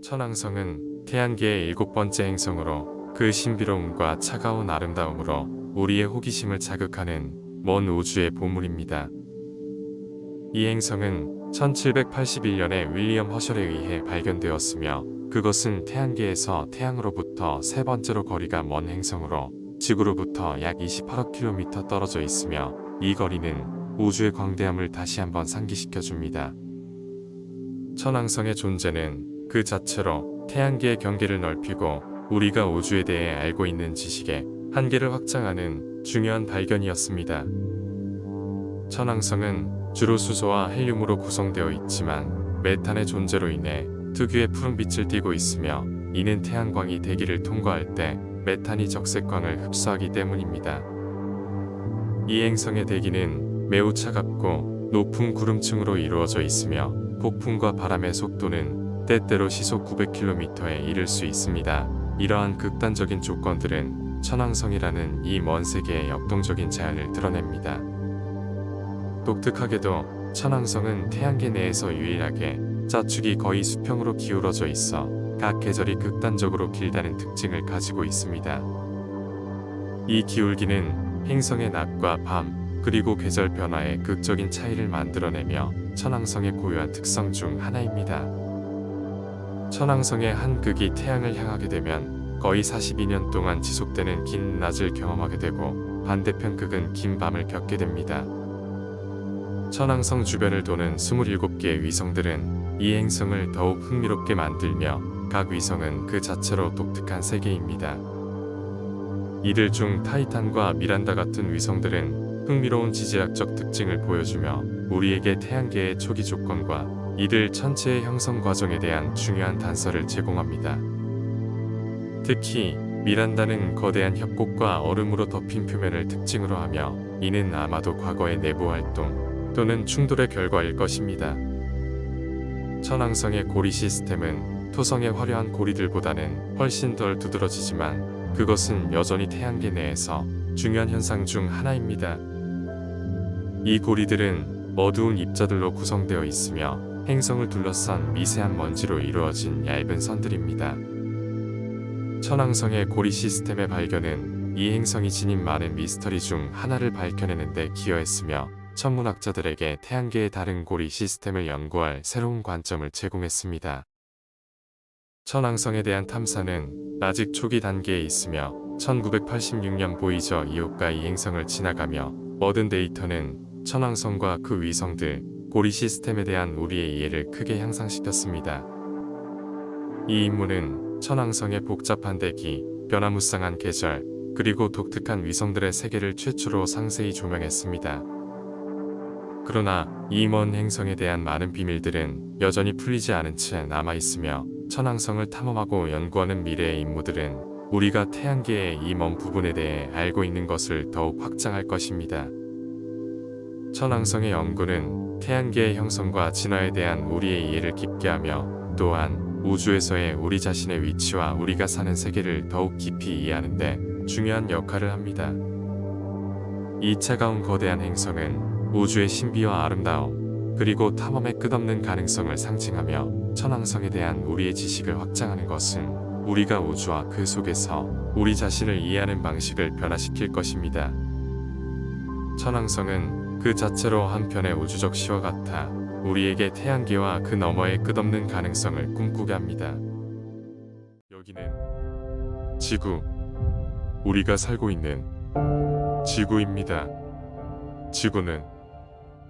천왕성은 태양계의 7번째 행성으로 그 신비로움과 차가운 아름다움으로 우리의 호기심을 자극하는 먼 우주의 보물입니다. 이 행성은 1781년에 윌리엄 허셜에 의해 발견되었으며 그것은 태양계에서 태양으로부터 세 번째로 거리가 먼 행성으로 지구로부터 약 28억 km 떨어져 있으며 이 거리는 우주의 광대함을 다시 한번 상기시켜줍니다. 천왕성의 존재는 그 자체로 태양계의 경계를 넓히고 우리가 우주에 대해 알고 있는 지식의 한계를 확장하는 중요한 발견이었습니다. 천왕성은 주로 수소와 헬륨으로 구성되어 있지만 메탄의 존재로 인해 특유의 푸른빛을 띠고 있으며 이는 태양광이 대기를 통과할 때 메탄이 적색광을 흡수하기 때문입니다. 이 행성의 대기는 매우 차갑고 높은 구름층으로 이루어져 있으며 폭풍과 바람의 속도는 때때로 시속 900km에 이를 수 있습니다. 이러한 극단적인 조건들은 천왕성이라는 이 먼 세계의 역동적인 자연을 드러냅니다. 독특하게도 천왕성은 태양계 내에서 유일하게 자축이 거의 수평으로 기울어져 있어 각 계절이 극단적으로 길다는 특징을 가지고 있습니다. 이 기울기는 행성의 낮과 밤 그리고 계절 변화의 극적인 차이를 만들어내며 천왕성의 고유한 특성 중 하나입니다. 천왕성의 한 극이 태양을 향하게 되면 거의 42년 동안 지속되는 긴 낮을 경험하게 되고 반대편 극은 긴 밤을 겪게 됩니다. 천왕성 주변을 도는 27개의 위성들은 이 행성을 더욱 흥미롭게 만들며 각 위성은 그 자체로 독특한 세계입니다. 이들 중 타이탄과 미란다 같은 위성들은 흥미로운 지질학적 특징을 보여주며 우리에게 태양계의 초기 조건과 이들 전체의 형성 과정에 대한 중요한 단서를 제공합니다. 특히 미란다는 거대한 협곡과 얼음으로 덮인 표면을 특징으로 하며 이는 아마도 과거의 내부 활동 또는 충돌의 결과일 것입니다. 천왕성의 고리 시스템은 토성의 화려한 고리들보다는 훨씬 덜 두드러지지만 그것은 여전히 태양계 내에서 중요한 현상 중 하나입니다. 이 고리들은 어두운 입자들로 구성되어 있으며 행성을 둘러싼 미세한 먼지로 이루어진 얇은 선들입니다. 천왕성의 고리 시스템의 발견은 이 행성이 지닌 많은 미스터리 중 하나를 밝혀내는 데 기여했으며 천문학자들에게 태양계의 다른 고리 시스템을 연구할 새로운 관점을 제공했습니다. 천왕성에 대한 탐사는 아직 초기 단계에 있으며 1986년 보이저 2호가 이 행성을 지나가며 얻은 데이터는 천왕성과 그 위성들, 고리 시스템에 대한 우리의 이해를 크게 향상시켰습니다. 이 임무는 천왕성의 복잡한 대기, 변화무쌍한 계절, 그리고 독특한 위성들의 세계를 최초로 상세히 조명했습니다. 그러나 이 먼 행성에 대한 많은 비밀들은 여전히 풀리지 않은 채 남아있으며 천왕성을 탐험하고 연구하는 미래의 임무들은 우리가 태양계의 이 먼 부분에 대해 알고 있는 것을 더욱 확장할 것입니다. 천왕성의 연구는 태양계의 형성과 진화에 대한 우리의 이해를 깊게 하며 또한 우주에서의 우리 자신의 위치와 우리가 사는 세계를 더욱 깊이 이해하는 데 중요한 역할을 합니다. 이 차가운 거대한 행성은 우주의 신비와 아름다움 그리고 탐험의 끝없는 가능성을 상징하며 천왕성에 대한 우리의 지식을 확장하는 것은 우리가 우주와 그 속에서 우리 자신을 이해하는 방식을 변화시킬 것입니다. 천왕성은 그 자체로 한편의 우주적 시와 같아 우리에게 태양계와 그 너머의 끝없는 가능성을 꿈꾸게 합니다. 여기는 지구, 우리가 살고 있는 지구입니다. 지구는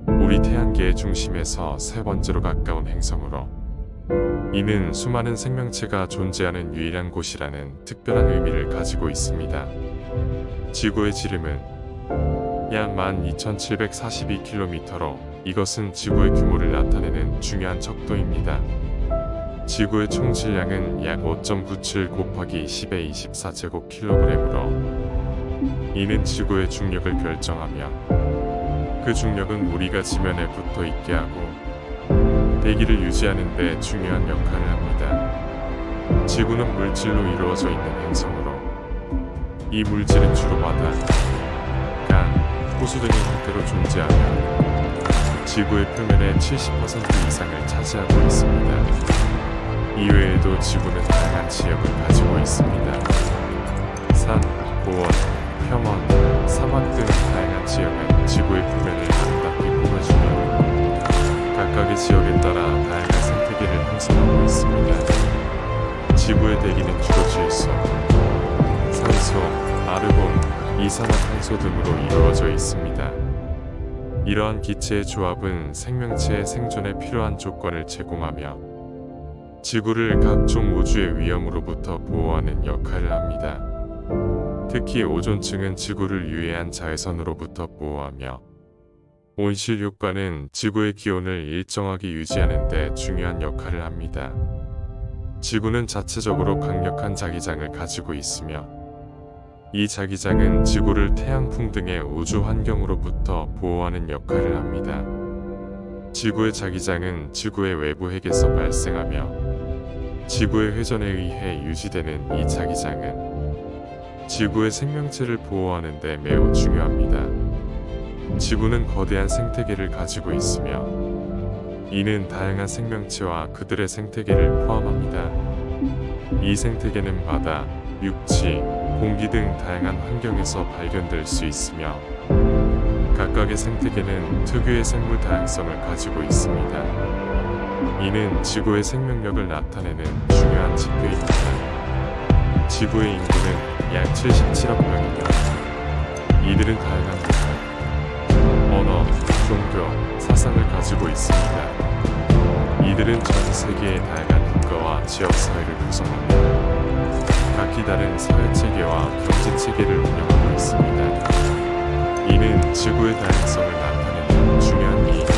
우리 태양계의 중심에서 세 번째로 가까운 행성으로 이는 수많은 생명체가 존재하는 유일한 곳이라는 특별한 의미를 가지고 있습니다. 지구의 지름은 약 12,742km로 이것은 지구의 규모를 나타내는 중요한 척도입니다. 지구의 총 질량은 약 5.97 곱하기 10의 24제곱kg으로 이는 지구의 중력을 결정하며 그 중력은 우리가 지면에 붙어 있게 하고 대기를 유지하는 데 중요한 역할을 합니다. 지구는 물질로 이루어져 있는 행성으로 이 물질은 주로 바다, 강, 호수 등의 형태로 존재하며 지구의 표면의 70% 이상을 차지하고 있습니다. 이외에도 외에도 지구는 다양한 지역을 가지고 있습니다. 산, 고원, 평원, 사막 등 다양한 지역은 지구의 표면을 아름답게 꾸며주며 각각의 지역에 따라 다양한 생태계를 형성하고 있습니다. 지구의 대기는 주로 질소, 산소, 아르곤, 이산화탄소 등으로 이루어져 있습니다. 이러한 기체의 조합은 생명체의 생존에 필요한 조건을 제공하며 지구를 각종 우주의 위험으로부터 보호하는 역할을 합니다. 특히 오존층은 지구를 유해한 자외선으로부터 보호하며 온실효과는 지구의 기온을 일정하게 유지하는 데 중요한 역할을 합니다. 지구는 자체적으로 강력한 자기장을 가지고 있으며 이 자기장은 지구를 태양풍 등의 우주 환경으로부터 보호하는 역할을 합니다. 지구의 자기장은 지구의 외부 핵에서 발생하며 지구의 회전에 의해 유지되는 이 자기장은 지구의 생명체를 보호하는 데 매우 중요합니다. 지구는 거대한 생태계를 가지고 있으며 이는 다양한 생명체와 그들의 생태계를 포함합니다. 이 생태계는 바다, 육지, 공기 등 다양한 환경에서 발견될 수 있으며 각각의 생태계는 특유의 생물 다양성을 가지고 있습니다. 이는 지구의 생명력을 나타내는 중요한 지표입니다. 지구의 인구는 약 77억 명이며 이들은 다양한 문화, 언어, 종교, 사상을 가지고 있습니다. 이들은 전 세계의 다양한 국가와 지역 사회를 구성하며 각기 다른 사회체계와 경제체계를 운영하고 있습니다. 이는 지구의 다양성을 나타내는 중요한 이입니다.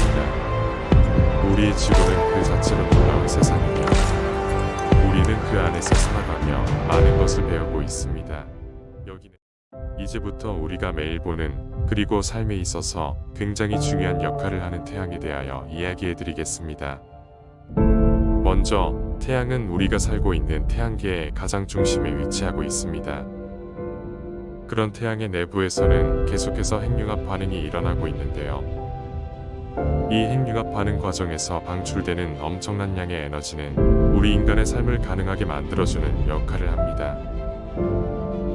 우리의 지구는 그 자체로 놀라운 세상이며 우리는 그 안에서 살아가며 많은 것을 배우고 있습니다. 여기는 이제부터 우리가 매일 보는 그리고 삶에 있어서 굉장히 중요한 역할을 하는 태양에 대하여 이야기해드리겠습니다. 먼저 태양은 우리가 살고 있는 태양계의 가장 중심에 위치하고 있습니다. 그런 태양의 내부에서는 계속해서 핵융합 반응이 일어나고 있는데요. 이 핵융합 반응 과정에서 방출되는 엄청난 양의 에너지는 우리 인간의 삶을 가능하게 만들어주는 역할을 합니다.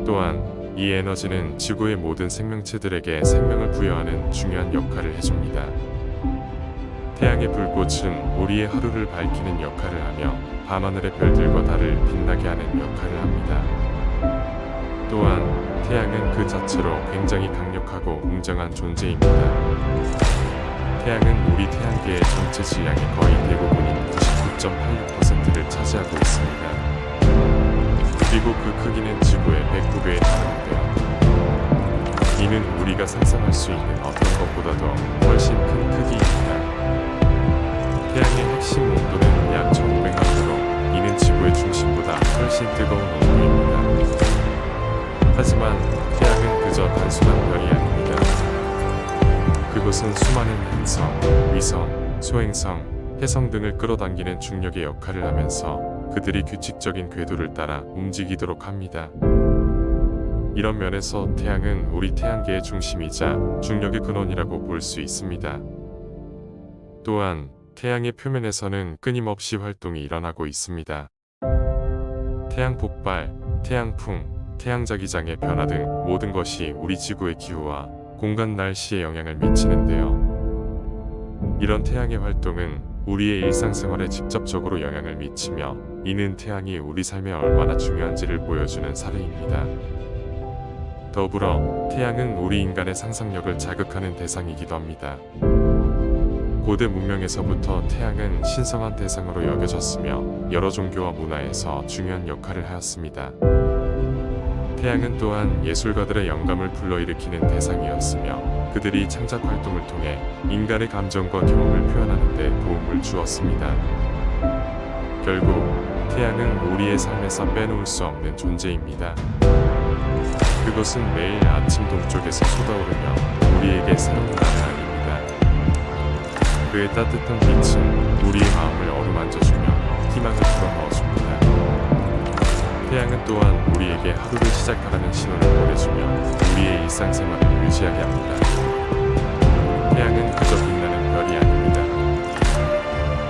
또한 이 에너지는 지구의 모든 생명체들에게 생명을 부여하는 중요한 역할을 해줍니다. 태양의 불꽃은 우리의 하루를 밝히는 역할을 하며 밤하늘의 별들과 달을 빛나게 하는 역할을 합니다. 또한 태양은 그 자체로 굉장히 강력하고 웅장한 존재입니다. 태양은 우리 태양계의 전체 질량의 거의 대부분인 99.86%를 차지하고 있습니다. 그리고 그 크기는 지구의 109배에 달하는데요. 이는 우리가 상상할 수 있는 어떤 것보다도 훨씬 큰 크기입니다. 태양의 핵심 온도는 약 1500만 도로 이는 지구의 중심보다 훨씬 뜨거운 온도입니다. 하지만 태양은 그저 단순한 별이 아닙니다. 그것은 수많은 행성, 위성, 소행성, 해성 등을 끌어당기는 중력의 역할을 하면서 그들이 규칙적인 궤도를 따라 움직이도록 합니다. 이런 면에서 태양은 우리 태양계의 중심이자 중력의 근원이라고 볼 수 있습니다. 또한 태양의 표면에서는 끊임없이 활동이 일어나고 있습니다. 태양 폭발, 태양풍, 태양자기장의 변화 등 모든 것이 우리 지구의 기후와 공간 날씨에 영향을 미치는데요. 이런 태양의 활동은 우리의 일상생활에 직접적으로 영향을 미치며 이는 태양이 우리 삶에 얼마나 중요한지를 보여주는 사례입니다. 더불어 태양은 우리 인간의 상상력을 자극하는 대상이기도 합니다. 고대 문명에서부터 태양은 신성한 대상으로 여겨졌으며 여러 종교와 문화에서 중요한 역할을 하였습니다. 태양은 또한 예술가들의 영감을 불러일으키는 대상이었으며 그들이 창작 활동을 통해 인간의 감정과 경험을 표현하는 데 도움을 주었습니다. 결국 태양은 우리의 삶에서 빼놓을 수 없는 존재입니다. 그것은 매일 아침 동쪽에서 쏟아오르며 우리에게 새로운 날을 알립니다. 그의 따뜻한 빛은 우리의 마음을 어루만져주며 희망을 불어넣어줍니다. 태양은 또한 우리에게 하루를 시작하라는 신호를 보내주며 우리의 일상생활을 유지하게 합니다. 태양은 그저 빛나는 별이 아닙니다.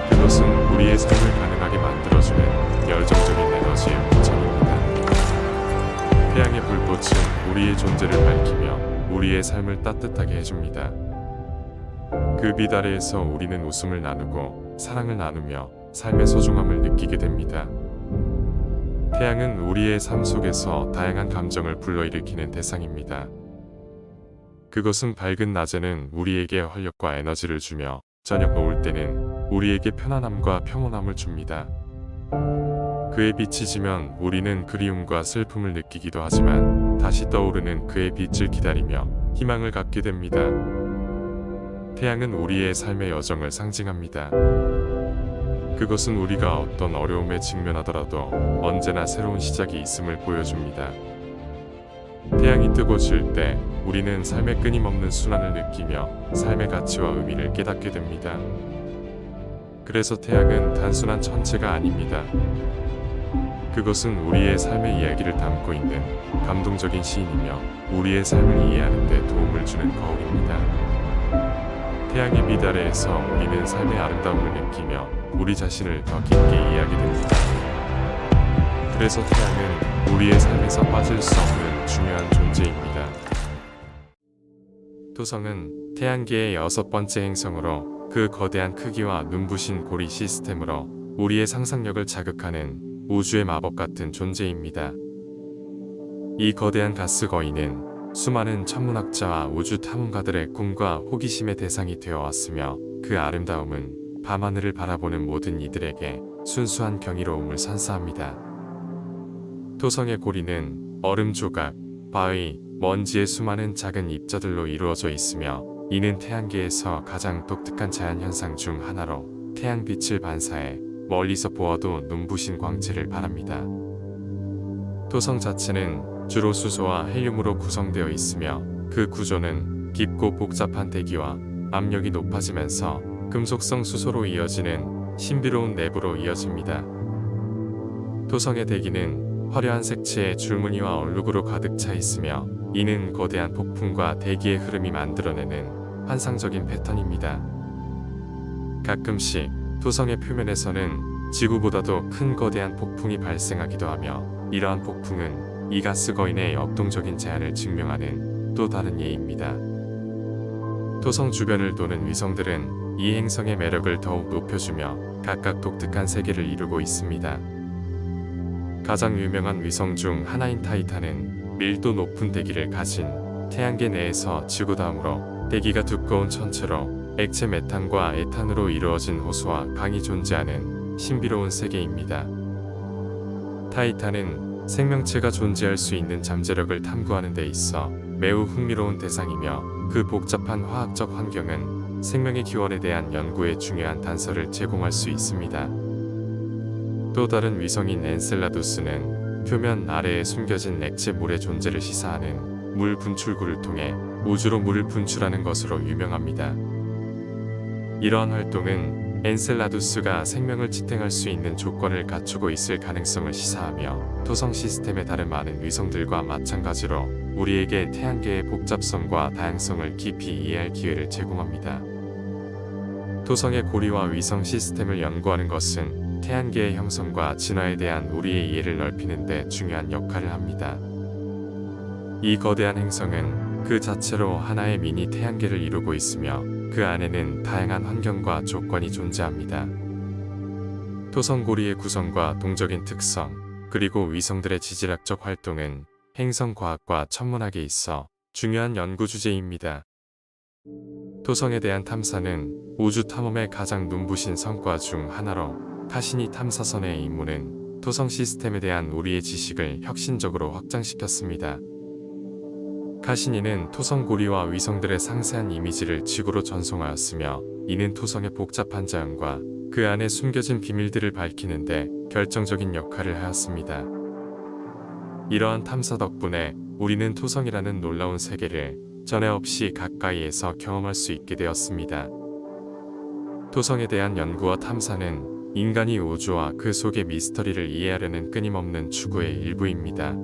그것은 우리의 삶을 가능하게 만들어주는 열정 우리의 존재를 밝히며 우리의 삶을 따뜻하게 해줍니다. 그 빛 아래에서 우리는 웃음을 나누고 사랑을 나누며 삶의 소중함을 느끼게 됩니다. 태양은 우리의 삶 속에서 다양한 감정을 불러일으키는 대상입니다. 그것은 밝은 낮에는 우리에게 활력과 에너지를 주며 저녁 노을 때는 우리에게 편안함과 평온함을 줍니다. 그의 빛이 지면 우리는 그리움과 슬픔을 느끼기도 하지만 다시 떠오르는 그의 빛을 기다리며 희망을 갖게 됩니다. 태양은 우리의 삶의 여정을 상징합니다. 그것은 우리가 어떤 어려움에 직면하더라도 언제나 새로운 시작이 있음을 보여줍니다. 태양이 뜨고 질 때 우리는 삶의 끊임없는 순환을 느끼며 삶의 가치와 의미를 깨닫게 됩니다. 그래서 태양은 단순한 천체가 아닙니다. 그것은 우리의 삶의 이야기를 담고 있는 감동적인 시인이며 우리의 삶을 이해하는 데 도움을 주는 거울입니다. 태양의 빛 아래에서 우리는 삶의 아름다움을 느끼며 우리 자신을 더 깊게 이해하게 됩니다. 그래서 태양은 우리의 삶에서 빠질 수 없는 중요한 존재입니다. 토성은 태양계의 6번째 행성으로 그 거대한 크기와 눈부신 고리 시스템으로 우리의 상상력을 자극하는 우주의 마법 같은 존재입니다. 이 거대한 가스 거인은 수많은 천문학자와 우주 탐험가들의 꿈과 호기심의 대상이 되어 왔으며 그 아름다움은 밤하늘을 바라보는 모든 이들에게 순수한 경이로움을 선사합니다. 토성의 고리는 얼음 조각, 바위, 먼지의 수많은 작은 입자들로 이루어져 있으며 이는 태양계에서 가장 독특한 자연현상 중 하나로 태양빛을 반사해 멀리서 보아도 눈부신 광채를 발합니다. 토성 자체는 주로 수소와 헬륨으로 구성되어 있으며 그 구조는 깊고 복잡한 대기와 압력이 높아지면서 금속성 수소로 이어지는 신비로운 내부로 이어집니다. 토성의 대기는 화려한 색채의 줄무늬와 얼룩으로 가득 차 있으며 이는 거대한 폭풍과 대기의 흐름이 만들어내는 환상적인 패턴입니다. 가끔씩 토성의 표면에서는 지구보다도 큰 거대한 폭풍이 발생하기도 하며 이러한 폭풍은 이 가스 거인의 역동적인 제한을 증명하는 또 다른 예입니다. 토성 주변을 도는 위성들은 이 행성의 매력을 더욱 높여주며 각각 독특한 세계를 이루고 있습니다. 가장 유명한 위성 중 하나인 타이탄은 밀도 높은 대기를 가진 태양계 내에서 지구 다음으로 대기가 두꺼운 천체로 액체 메탄과 에탄으로 이루어진 호수와 강이 존재하는 신비로운 세계입니다. 타이탄은 생명체가 존재할 수 있는 잠재력을 탐구하는 데 있어 매우 흥미로운 대상이며 그 복잡한 화학적 환경은 생명의 기원에 대한 연구에 중요한 단서를 제공할 수 있습니다. 또 다른 위성인 엔셀라두스는 표면 아래에 숨겨진 액체 물의 존재를 시사하는 물 분출구를 통해 우주로 물을 분출하는 것으로 유명합니다. 이러한 활동은 엔셀라두스가 생명을 지탱할 수 있는 조건을 갖추고 있을 가능성을 시사하며 토성 시스템의 다른 많은 위성들과 마찬가지로 우리에게 태양계의 복잡성과 다양성을 깊이 이해할 기회를 제공합니다. 토성의 고리와 위성 시스템을 연구하는 것은 태양계의 형성과 진화에 대한 우리의 이해를 넓히는 데 중요한 역할을 합니다. 이 거대한 행성은 그 자체로 하나의 미니 태양계를 이루고 있으며 그 안에는 다양한 환경과 조건이 존재합니다. 토성 고리의 구성과 동적인 특성, 그리고 위성들의 지질학적 활동은 행성과학과 천문학에 있어 중요한 연구 주제입니다. 토성에 대한 탐사는 우주 탐험의 가장 눈부신 성과 중 하나로 카시니 탐사선의 임무는 토성 시스템에 대한 우리의 지식을 혁신적으로 확장시켰습니다. 카시니는 토성 고리와 위성들의 상세한 이미지를 지구로 전송하였으며 이는 토성의 복잡한 자연과 그 안에 숨겨진 비밀들을 밝히는데 결정적인 역할을 하였습니다. 이러한 탐사 덕분에 우리는 토성이라는 놀라운 세계를 전에 없이 가까이에서 경험할 수 있게 되었습니다. 토성에 대한 연구와 탐사는 인간이 우주와 그 속의 미스터리를 이해하려는 끊임없는 추구의 일부입니다.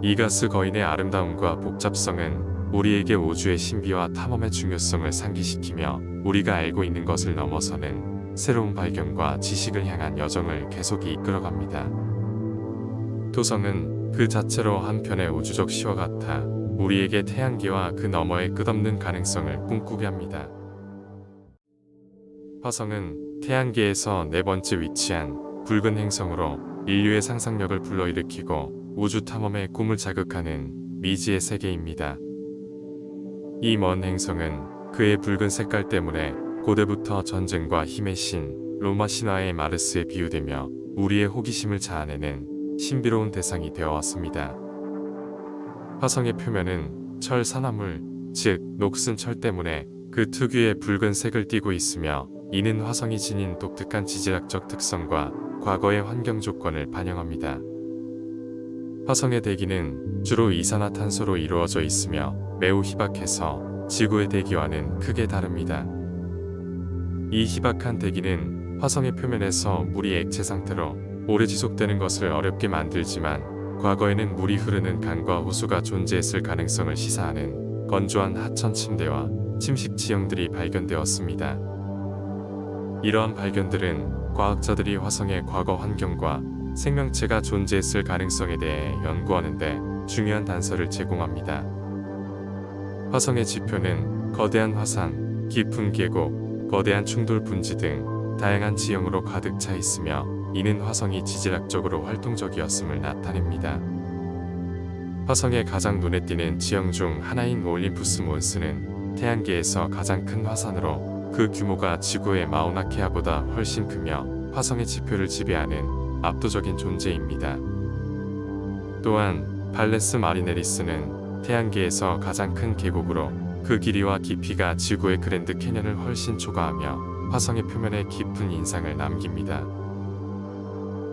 이 가스 거인의 아름다움과 복잡성은 우리에게 우주의 신비와 탐험의 중요성을 상기시키며 우리가 알고 있는 것을 넘어서는 새로운 발견과 지식을 향한 여정을 계속 이끌어갑니다. 토성은 그 자체로 한편의 우주적 시와 같아 우리에게 태양계와 그 너머의 끝없는 가능성을 꿈꾸게 합니다. 화성은 태양계에서 네 번째 위치한 붉은 행성으로 인류의 상상력을 불러일으키고 우주 탐험의 꿈을 자극하는 미지의 세계입니다. 이 먼 행성은 그의 붉은 색깔 때문에 고대부터 전쟁과 힘의 신, 로마 신화의 마르스에 비유되며 우리의 호기심을 자아내는 신비로운 대상이 되어왔습니다. 화성의 표면은 철 산화물, 즉 녹슨 철 때문에 그 특유의 붉은 색을 띠고 있으며, 이는 화성이 지닌 독특한 지질학적 특성과 과거의 환경 조건을 반영합니다. 화성의 대기는 주로 이산화탄소로 이루어져 있으며 매우 희박해서 지구의 대기와는 크게 다릅니다. 이 희박한 대기는 화성의 표면에서 물이 액체 상태로 오래 지속되는 것을 어렵게 만들지만, 과거에는 물이 흐르는 강과 호수가 존재했을 가능성을 시사하는 건조한 하천 침대와 침식 지형들이 발견되었습니다. 이러한 발견들은 과학자들이 화성의 과거 환경과 생명체가 존재했을 가능성에 대해 연구하는데 중요한 단서를 제공합니다. 화성의 지표는 거대한 화산, 깊은 계곡, 거대한 충돌 분지 등 다양한 지형으로 가득 차 있으며, 이는 화성이 지질학적으로 활동적이었음을 나타냅니다. 화성의 가장 눈에 띄는 지형 중 하나인 올림푸스 몬스는 태양계에서 가장 큰 화산으로 그 규모가 지구의 마우나케아보다 훨씬 크며 화성의 지표를 지배하는 압도적인 존재입니다. 또한 발레스 마리네리스는 태양계에서 가장 큰 계곡으로 그 길이와 깊이가 지구의 그랜드 캐년을 훨씬 초과하며 화성의 표면에 깊은 인상을 남깁니다.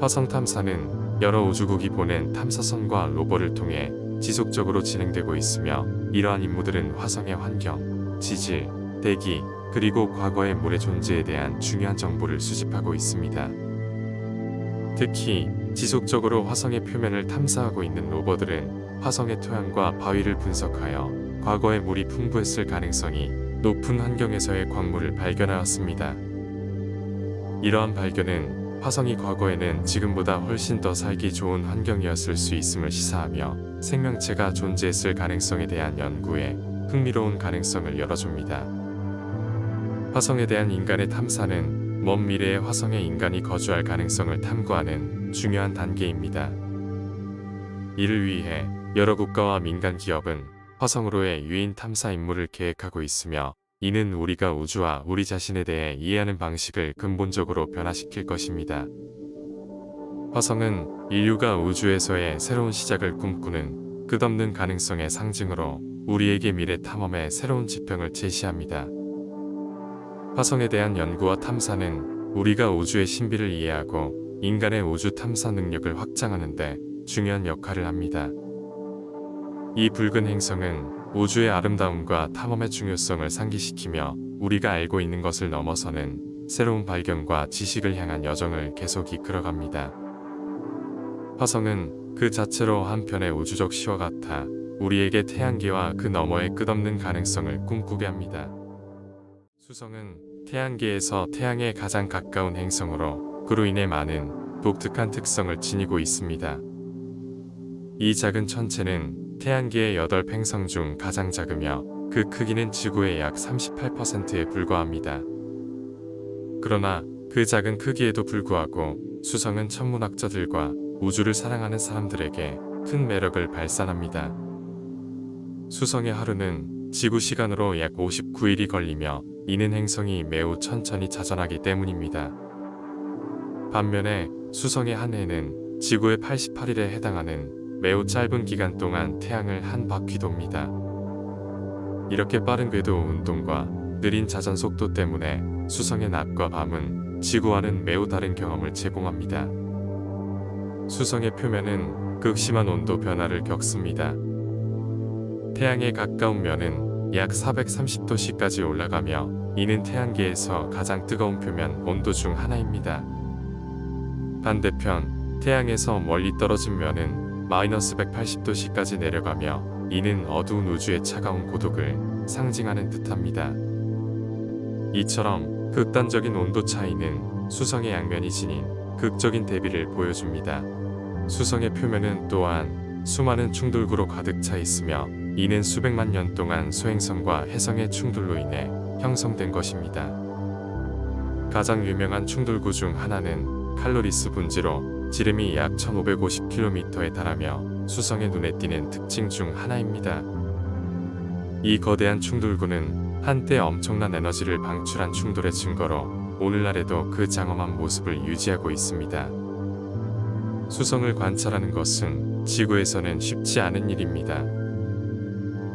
화성 탐사는 여러 우주국이 보낸 탐사선과 로버를 통해 지속적으로 진행되고 있으며, 이러한 임무들은 화성의 환경, 지질, 대기, 그리고 과거의 물의 존재에 대한 중요한 정보를 수집하고 있습니다. 특히 지속적으로 화성의 표면을 탐사하고 있는 로버들은 화성의 토양과 바위를 분석하여 과거에 물이 풍부했을 가능성이 높은 환경에서의 광물을 발견하였습니다. 이러한 발견은 화성이 과거에는 지금보다 훨씬 더 살기 좋은 환경이었을 수 있음을 시사하며 생명체가 존재했을 가능성에 대한 연구에 흥미로운 가능성을 열어줍니다. 화성에 대한 인간의 탐사는 먼 미래의 화성에 인간이 거주할 가능성을 탐구하는 중요한 단계입니다. 이를 위해 여러 국가와 민간 기업은 화성으로의 유인 탐사 임무를 계획하고 있으며, 이는 우리가 우주와 우리 자신에 대해 이해하는 방식을 근본적으로 변화시킬 것입니다. 화성은 인류가 우주에서의 새로운 시작을 꿈꾸는 끝없는 가능성의 상징으로 우리에게 미래 탐험의 새로운 지평을 제시합니다. 화성에 대한 연구와 탐사는 우리가 우주의 신비를 이해하고 인간의 우주 탐사 능력을 확장하는 데 중요한 역할을 합니다. 이 붉은 행성은 우주의 아름다움과 탐험의 중요성을 상기시키며 우리가 알고 있는 것을 넘어서는 새로운 발견과 지식을 향한 여정을 계속 이끌어갑니다. 화성은 그 자체로 한편의 우주적 시와 같아 우리에게 태양계와 그 너머의 끝없는 가능성을 꿈꾸게 합니다. 수성은 태양계에서 태양에 가장 가까운 행성으로 그로 인해 많은 독특한 특성을 지니고 있습니다. 이 작은 천체는 태양계의 8행성 중 가장 작으며 그 크기는 지구의 약 38%에 불과합니다. 그러나 그 작은 크기에도 불구하고 수성은 천문학자들과 우주를 사랑하는 사람들에게 큰 매력을 발산합니다. 수성의 하루는 지구 시간으로 약 59일이 걸리며, 이는 행성이 매우 천천히 자전하기 때문입니다. 반면에 수성의 한 해는 지구의 88일에 해당하는 매우 짧은 기간 동안 태양을 한 바퀴 돕니다. 이렇게 빠른 궤도 운동과 느린 자전 속도 때문에 수성의 낮과 밤은 지구와는 매우 다른 경험을 제공합니다. 수성의 표면은 극심한 온도 변화를 겪습니다. 태양에 가까운 면은 약 430도씨까지 올라가며, 이는 태양계에서 가장 뜨거운 표면 온도 중 하나입니다. 반대편 태양에서 멀리 떨어진 면은 마이너스 180도씨까지 내려가며, 이는 어두운 우주의 차가운 고독을 상징하는 듯합니다. 이처럼 극단적인 온도 차이는 수성의 양면이 지닌 극적인 대비를 보여줍니다. 수성의 표면은 또한 수많은 충돌구로 가득 차 있으며 이는 수백만 년 동안 소행성과 해성의 충돌로 인해 형성된 것입니다. 가장 유명한 충돌구 중 하나는 칼로리스 분지로 지름이 약 1550km에 달하며 수성의 눈에 띄는 특징 중 하나입니다. 이 거대한 충돌구는 한때 엄청난 에너지를 방출한 충돌의 증거로 오늘날에도 그 장엄한 모습을 유지하고 있습니다. 수성을 관찰하는 것은 지구에서는 쉽지 않은 일입니다.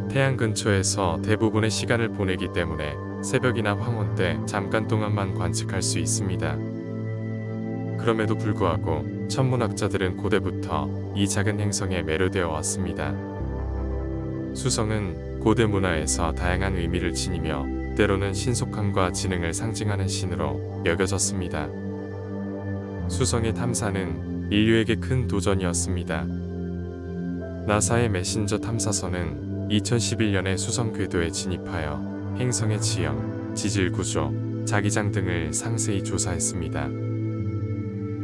태양 근처에서 대부분의 시간을 보내기 때문에 새벽이나 황혼 때 잠깐 동안만 관측할 수 있습니다. 그럼에도 불구하고 천문학자들은 고대부터 이 작은 행성에 매료되어 왔습니다. 수성은 고대 문화에서 다양한 의미를 지니며 때로는 신속함과 지능을 상징하는 신으로 여겨졌습니다. 수성의 탐사는 인류에게 큰 도전이었습니다. 나사의 메신저 탐사선은 2011년에 수성 궤도에 진입하여 행성의 지형, 지질 구조, 자기장 등을 상세히 조사했습니다.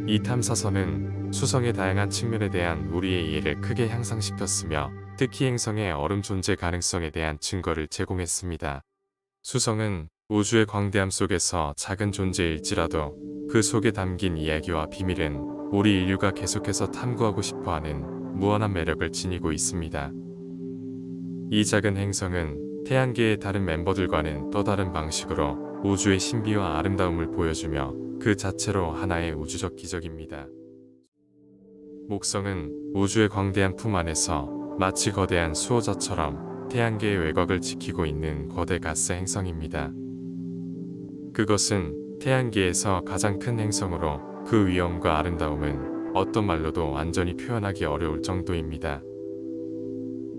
이 탐사선은 수성의 다양한 측면에 대한 우리의 이해를 크게 향상시켰으며 특히 행성의 얼음 존재 가능성에 대한 증거를 제공했습니다. 수성은 우주의 광대함 속에서 작은 존재일지라도 그 속에 담긴 이야기와 비밀은 우리 인류가 계속해서 탐구하고 싶어하는 무한한 매력을 지니고 있습니다. 이 작은 행성은 태양계의 다른 멤버들과는 또 다른 방식으로 우주의 신비와 아름다움을 보여주며 그 자체로 하나의 우주적 기적입니다. 목성은 우주의 광대한 품 안에서 마치 거대한 수호자처럼 태양계의 외곽을 지키고 있는 거대 가스 행성입니다. 그것은 태양계에서 가장 큰 행성으로 그 위엄과 아름다움은 어떤 말로도 완전히 표현하기 어려울 정도입니다.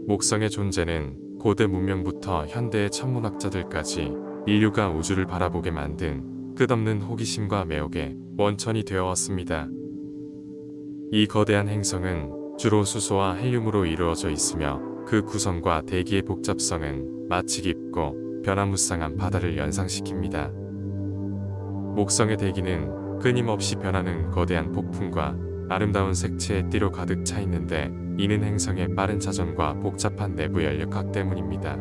목성의 존재는 고대 문명부터 현대의 천문학자들까지 인류가 우주를 바라보게 만든 끝없는 호기심과 매혹의 원천이 되어 왔습니다. 이 거대한 행성은 주로 수소와 헬륨으로 이루어져 있으며 그 구성과 대기의 복잡성은 마치 깊고 변화무쌍한 바다를 연상시킵니다. 목성의 대기는 끊임없이 변하는 거대한 폭풍과 아름다운 색채의 띠로 가득 차 있는데 이는 행성의 빠른 자전과 복잡한 내부 연력학 때문입니다.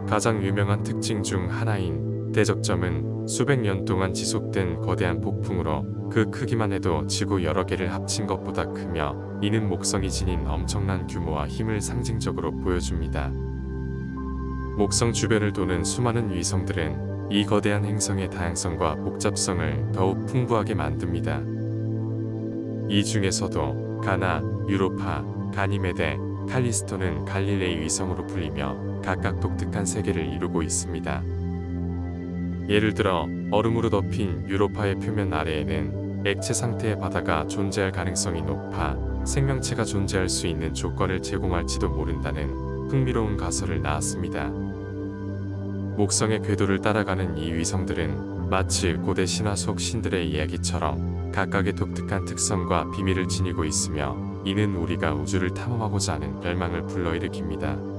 가장 유명한 특징 중 하나인 대적점은 수백 년 동안 지속된 거대한 폭풍으로 그 크기만 해도 지구 여러 개를 합친 것보다 크며 이는 목성이 지닌 엄청난 규모와 힘을 상징적으로 보여줍니다. 목성 주변을 도는 수많은 위성들은 이 거대한 행성의 다양성과 복잡성을 더욱 풍부하게 만듭니다. 이 중에서도 가나, 유로파, 가니메데, 칼리스토는 갈릴레이 위성으로 불리며 각각 독특한 세계를 이루고 있습니다. 예를 들어 얼음으로 덮인 유로파의 표면 아래에는 액체 상태의 바다가 존재할 가능성이 높아 생명체가 존재할 수 있는 조건을 제공할지도 모른다는 흥미로운 가설을 낳았습니다. 목성의 궤도를 따라가는 이 위성들은 마치 고대 신화 속 신들의 이야기처럼 각각의 독특한 특성과 비밀을 지니고 있으며 이는 우리가 우주를 탐험하고자 하는 열망을 불러일으킵니다.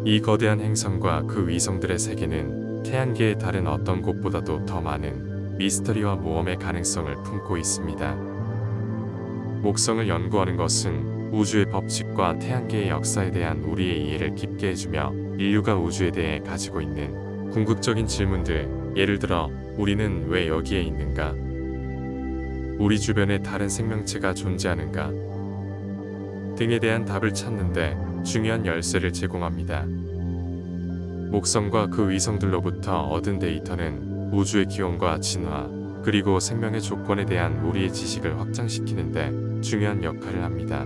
이 거대한 행성과 그 위성들의 세계는 태양계의 다른 어떤 곳보다도 더 많은 미스터리와 모험의 가능성을 품고 있습니다. 목성을 연구하는 것은 우주의 법칙과 태양계의 역사에 대한 우리의 이해를 깊게 해주며 인류가 우주에 대해 가지고 있는 궁극적인 질문들, 예를 들어 우리는 왜 여기에 있는가? 우리 주변에 다른 생명체가 존재하는가? 등에 대한 답을 찾는데 중요한 열쇠를 제공합니다. 목성과 그 위성들로부터 얻은 데이터는 우주의 기원과 진화, 그리고 생명의 조건에 대한 우리의 지식을 확장시키는데 중요한 역할을 합니다.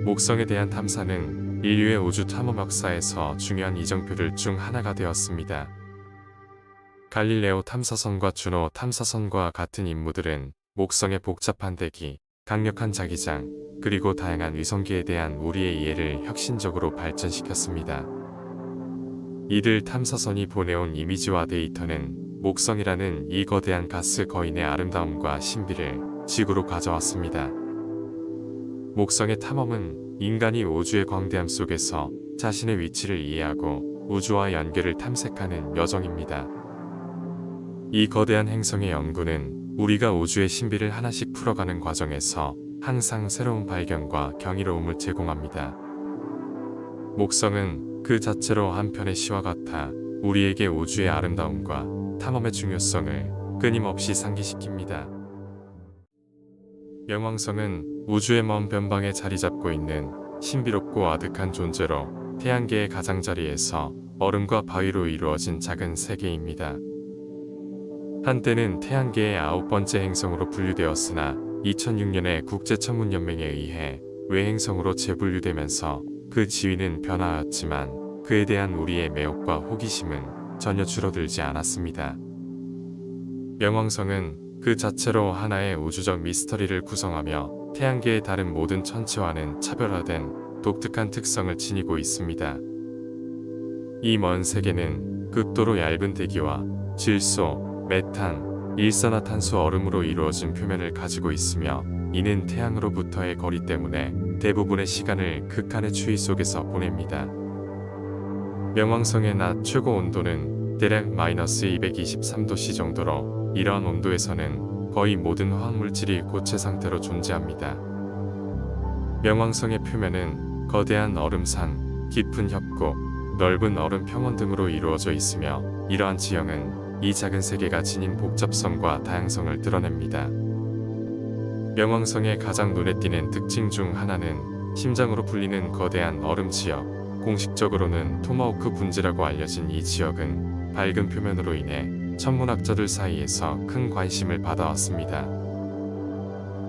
목성에 대한 탐사는 인류의 우주 탐험 역사에서 중요한 이정표들 중 하나가 되었습니다. 갈릴레오 탐사선과 주노 탐사선과 같은 임무들은 목성의 복잡한 대기, 강력한 자기장, 그리고 다양한 위성기에 대한 우리의 이해를 혁신적으로 발전시켰습니다. 이들 탐사선이 보내온 이미지와 데이터는 목성이라는 이 거대한 가스 거인의 아름다움과 신비를 지구로 가져왔습니다. 목성의 탐험은 인간이 우주의 광대함 속에서 자신의 위치를 이해하고 우주와 연결을 탐색하는 여정입니다. 이 거대한 행성의 연구는 우리가 우주의 신비를 하나씩 풀어가는 과정에서 항상 새로운 발견과 경이로움을 제공합니다. 목성은 그 자체로 한편의 시와 같아 우리에게 우주의 아름다움과 탐험의 중요성을 끊임없이 상기시킵니다. 명왕성은 우주의 먼 변방에 자리 잡고 있는 신비롭고 아득한 존재로 태양계의 가장자리에서 얼음과 바위로 이루어진 작은 세계입니다. 한때는 태양계의 9번째 행성으로 분류되었으나 2006년에 국제천문연맹에 의해 외행성으로 재분류되면서 그 지위는 변화하였지만 그에 대한 우리의 매혹과 호기심은 전혀 줄어들지 않았습니다. 명왕성은 그 자체로 하나의 우주적 미스터리를 구성하며 태양계의 다른 모든 천체와는 차별화된 독특한 특성을 지니고 있습니다. 이 먼 세계는 극도로 얇은 대기와 질소, 메탄, 일산화탄소 얼음으로 이루어진 표면을 가지고 있으며 이는 태양으로부터의 거리 때문에 대부분의 시간을 극한의 추위 속에서 보냅니다. 명왕성의 낮 최고 온도는 대략 마이너스 223도씨 정도로 이러한 온도에서는 거의 모든 화학물질이 고체 상태로 존재합니다. 명왕성의 표면은 거대한 얼음산, 깊은 협곡, 넓은 얼음 평원 등으로 이루어져 있으며 이러한 지형은 이 작은 세계가 지닌 복잡성과 다양성을 드러냅니다. 명왕성의 가장 눈에 띄는 특징 중 하나는 심장으로 불리는 거대한 얼음 지역, 공식적으로는 토마호크 분지라고 알려진 이 지역은 밝은 표면으로 인해 천문학자들 사이에서 큰 관심을 받아왔습니다.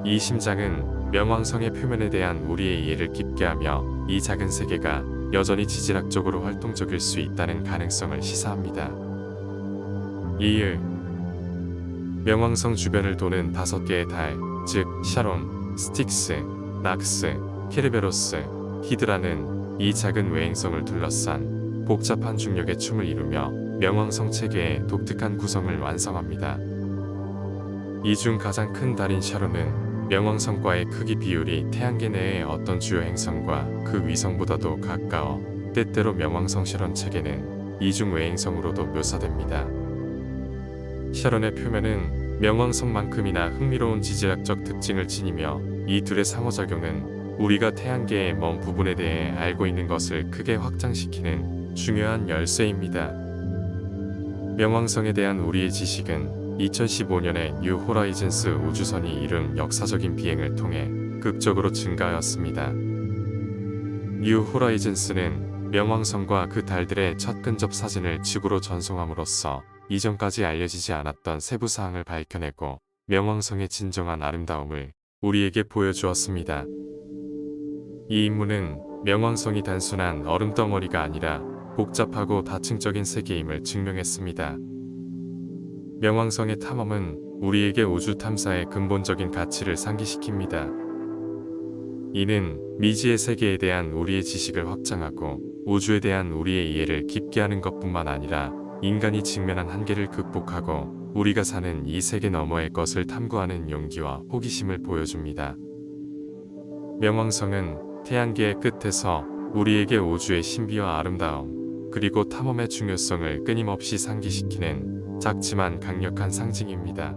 이 심장은 명왕성의 표면에 대한 우리의 이해를 깊게 하며 이 작은 세계가 여전히 지질학적으로 활동적일 수 있다는 가능성을 시사합니다. 이을 명왕성 주변을 도는 5개의 달, 즉 샤론, 스틱스, 낙스, 케르베로스, 히드라는 이 작은 외행성을 둘러싼 복잡한 중력의 춤을 이루며 명왕성 체계의 독특한 구성을 완성합니다. 이 중 가장 큰 달인 샤론은 명왕성과의 크기 비율이 태양계 내의 어떤 주요 행성과 그 위성보다도 가까워 때때로 명왕성 샤론 체계는 이중 외행성으로도 묘사됩니다. 샤론의 표면은 명왕성만큼이나 흥미로운 지질학적 특징을 지니며 이 둘의 상호작용은 우리가 태양계의 먼 부분에 대해 알고 있는 것을 크게 확장시키는 중요한 열쇠입니다. 명왕성에 대한 우리의 지식은 2015년에 뉴 호라이즌스 우주선이 이룬 역사적인 비행을 통해 극적으로 증가하였습니다. 뉴 호라이즌스는 명왕성과 그 달들의 첫 근접 사진을 지구로 전송함으로써 이전까지 알려지지 않았던 세부 사항을 밝혀내고 명왕성의 진정한 아름다움을 우리에게 보여주었습니다. 이 임무는 명왕성이 단순한 얼음덩어리가 아니라 복잡하고 다층적인 세계임을 증명했습니다. 명왕성의 탐험은 우리에게 우주 탐사의 근본적인 가치를 상기시킵니다. 이는 미지의 세계에 대한 우리의 지식을 확장하고 우주에 대한 우리의 이해를 깊게 하는 것뿐만 아니라 인간이 직면한 한계를 극복하고 우리가 사는 이 세계 너머의 것을 탐구하는 용기와 호기심을 보여줍니다. 명왕성은 태양계의 끝에서 우리에게 우주의 신비와 아름다움, 그리고 탐험의 중요성을 끊임없이 상기시키는 작지만 강력한 상징입니다.